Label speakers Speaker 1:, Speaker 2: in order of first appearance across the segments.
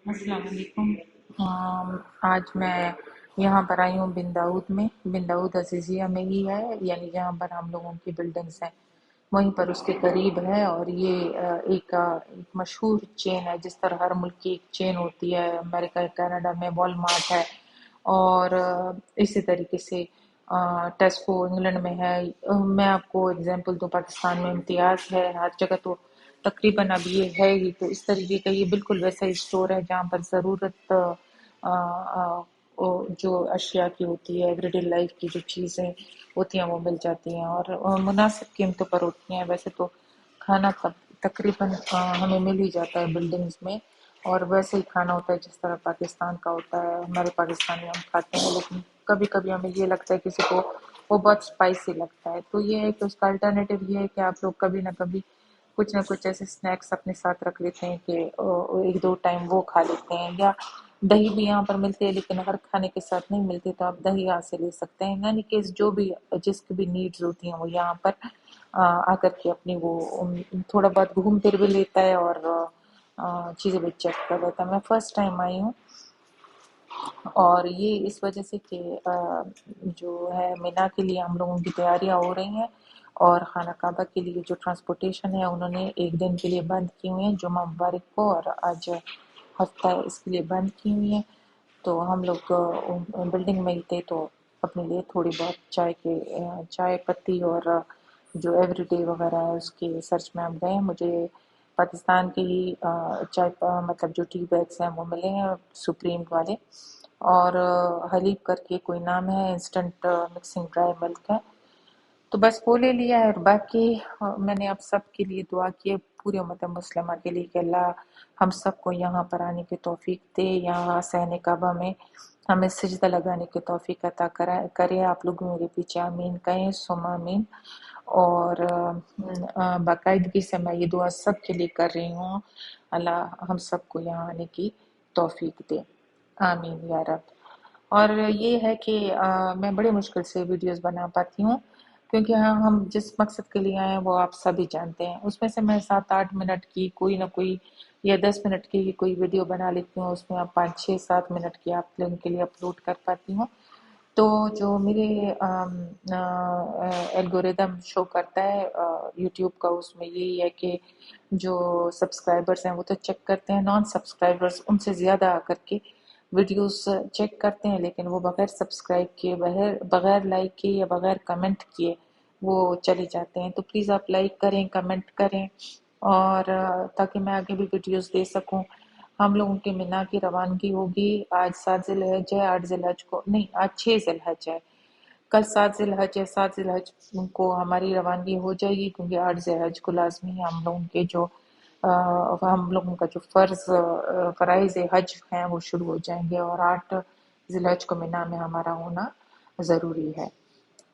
Speaker 1: السلام علیکم۔ آج میں یہاں پر آئی ہوں بن داؤد عزیزیہ میں ہی ہے، یعنی جہاں پر ہم لوگوں کی بلڈنگس ہیں وہیں پر اس کے قریب ہے، اور یہ ایک مشہور چین ہے، جس طرح ہر ملک کی ایک چین ہوتی ہے۔ امریکہ کینیڈا میں وال مارٹ ہے، اور اسی طریقے سے ٹیسکو انگلینڈ میں ہے۔ میں آپ کو اگزامپل دوں، پاکستان میں امتیاز ہے ہر جگہ، تو تقریباً اب یہ ہے ہی، تو اس طریقے کا یہ بالکل ویسا ہی اسٹور ہے جہاں پر ضرورت جو اشیاء کی ہوتی ہے، ایوری ڈے لائف کی جو چیزیں ہوتی ہیں وہ مل جاتی ہیں، اور مناسب قیمتوں پر ہوتی ہیں۔ ویسے تو کھانا تقریباً ہمیں مل ہی جاتا ہے بلڈنگز میں، اور ویسے ہی کھانا ہوتا ہے جس طرح پاکستان کا ہوتا ہے، ہمارے پاکستانی ہم کھاتے ہیں، لیکن کبھی کبھی ہمیں یہ لگتا ہے کسی کو وہ بہت اسپائسی لگتا ہے، تو یہ ہے کہ اس کا الٹرنیٹیو یہ ہے کہ آپ لوگ کبھی نہ کبھی کچھ نہ کچھ ایسے سنیکس اپنے ساتھ رکھ لیتے ہیں کہ ایک دو ٹائم وہ کھا لیتے ہیں، یا دہی بھی یہاں پر ملتی ہے لیکن ہر کھانے کے ساتھ نہیں ملتی، تو آپ دہی یہاں سے لے سکتے ہیں، یعنی کہ جو بھی جس کی بھی نیڈز ہوتی ہیں وہ یہاں پر آ کر کے اپنی وہ تھوڑا بہت گھوم پھر بھی لیتا ہے، اور چیزیں بھی چیک کر لیتا ہے۔ میں فرسٹ ٹائم آئی ہوں، اور یہ اس وجہ سے کہ جو ہے مینا کے لیے ہم لوگوں کی تیاریاں ہو رہی ہیں، اور خانہ کعبہ کے لیے جو ٹرانسپورٹیشن ہے انہوں نے ایک دن کے لیے بند کی ہوئی ہیں، جمعہ مبارک کو، اور آج ہفتہ ہے اس کے لیے بند کی ہوئی ہیں، تو ہم لوگ بلڈنگ میں ہی تھے، تو اپنے لیے تھوڑی بہت چائے پتی اور جو ایوری ڈے وغیرہ ہے اس کے سرچ میں ہم گئے۔ مجھے پاکستان کے ہی مطلب جو ٹی بیگس ہیں وہ ملے ہیں، سپریم والے، اور حلیب کر کے کوئی نام ہے، انسٹنٹ مکسنگ ڈرائی ملک ہے، تو بس وہ لے لیا ہے۔ اور باقی میں نے اب سب کے لیے دعا کی ہے، پوری امت مسلمہ کے لیے، کہ اللہ ہم سب کو یہاں پر آنے کی توفیق دے، یہاں صحن کعبہ میں ہمیں سجدہ لگانے کی توفیق عطا کرے۔ آپ لوگ میرے پیچھے آمین کہیں، ثم آمین۔ اور باقاعدگی سے میں یہ دعا سب کے لیے کر رہی ہوں، اللہ ہم سب کو یہاں آنے کی توفیق دے، آمین یا رب۔ اور یہ ہے کہ میں بڑی مشکل سے ویڈیوز بنا پاتی ہوں، کیونکہ ہم جس مقصد کے لیے آئے ہیں وہ آپ سبھی جانتے ہیں، اس میں سے میں 7-8 منٹ کی کوئی نہ کوئی، یا 10 منٹ کی کوئی ویڈیو بنا لیتی ہوں، اس میں آپ 5-6-7 منٹ کی آپ لوگوں کے لیے اپلوڈ کر پاتی ہوں، تو جو میرے الگوریدم شو کرتا ہے یوٹیوب کا، اس میں یہی ہے کہ جو سبسکرائبرز ہیں وہ تو چیک کرتے ہیں، نان سبسکرائبرز ان سے زیادہ آ کر کے ویڈیوز چیک کرتے ہیں، لیکن وہ بغیر سبسکرائب کیے، بغیر لائک کیے یا بغیر کمنٹ کیے وہ چلے جاتے ہیں، تو پلیز آپ لائک کریں، کمنٹ کریں، اور تاکہ میں آگے بھی ویڈیوز دے سکوں۔ ہم لوگوں کی مینا کی روانگی ہوگی آج 7 ذی الحج ہے، 8 ذی الحج کو نہیں، آج 6 ذی الحج ہے، کل 7 ذی الحج ہے، 7 ذی الحج کو ہماری روانگی ہو جائے گی، کیونکہ 8 ذی الحج کو لازمی ہے ہم لوگوں کے جو ہم لوگوں کا جو فرائض حج ہیں وہ شروع ہو جائیں گے، اور 8 ذی الحج کو مینا میں ہمارا ہونا ضروری ہے۔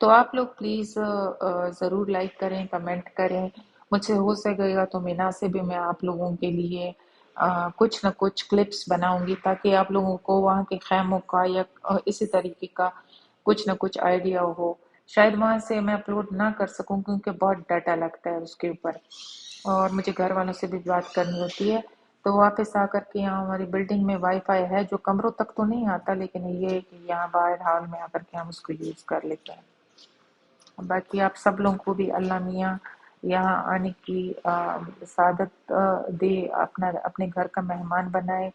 Speaker 1: تو آپ لوگ پلیز ضرور لائک کریں، کمنٹ کریں، مجھ سے ہو سکے گا تو مینا سے بھی میں آپ لوگوں کے لیے کچھ نہ کچھ کلپس بناؤں گی، تاکہ آپ لوگوں کو وہاں کے خیموں کا یا اسی طریقے کا کچھ نہ کچھ آئیڈیا ہو۔ شاید وہاں سے میں اپلوڈ نہ کر سکوں کیونکہ بہت ڈاٹا لگتا ہے اس کے اوپر، اور مجھے گھر والوں سے بھی بات کرنی ہوتی ہے، تو واپس آ کر کے یہاں ہماری بلڈنگ میں وائی فائی ہے جو کمروں تک تو نہیں آتا، لیکن یہ ہے کہ یہاں باہر ہال میں آ کر کے ہم اس کو یوز کر لیتے ہیں۔ باقی آپ سب لوگوں کو بھی اللہ میاں یہاں آنے کی سعادت دے، اپنے گھر کا مہمان بنائے،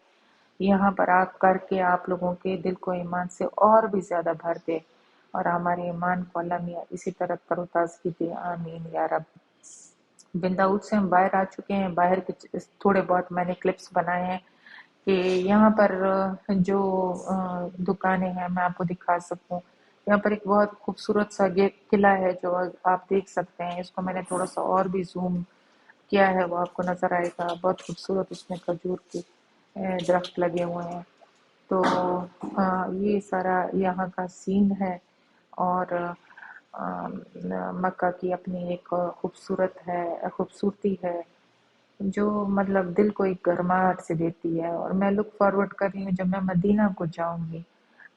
Speaker 1: یہاں پر آ کر کے آپ لوگوں کے دل کو ایمان سے اور بھی زیادہ بھر دے، اور ہمارے ایمان کو اللہ میاں اسی طرح تر و تازگی دے، آمین یا رب۔ بن داؤد سے ہم باہر آ چکے ہیں، باہر کے تھوڑے بہت میں نے کلپس بنائے ہیں کہ یہاں پر جو دکانیں ہیں میں آپ کو دکھا سکوں۔ یہاں پر ایک بہت خوبصورت سا قلعہ ہے جو آپ دیکھ سکتے ہیں، اس کو میں نے تھوڑا سا اور بھی زوم کیا ہے، وہ آپ کو نظر آئے گا، بہت خوبصورت اس میں کھجور کے درخت لگے ہوئے ہیں، تو یہ سارا یہاں کا سین ہے، اور مکہ کی اپنی ایک خوبصورتی ہے جو مطلب دل کو ایک گرماہٹ سے دیتی ہے، اور میں لک فارورڈ کر رہی ہوں جب میں مدینہ کو جاؤں گی،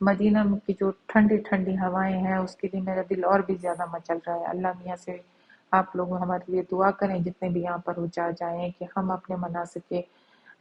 Speaker 1: مدینہ کی جو ٹھنڈی ٹھنڈی ہوائیں ہیں اس کے لیے میرا دل اور بھی زیادہ مچل رہا ہے۔ اللہ میاں سے آپ لوگ ہمارے لیے دعا کریں، جتنے بھی یہاں پر جائیں کہ ہم اپنے مناسک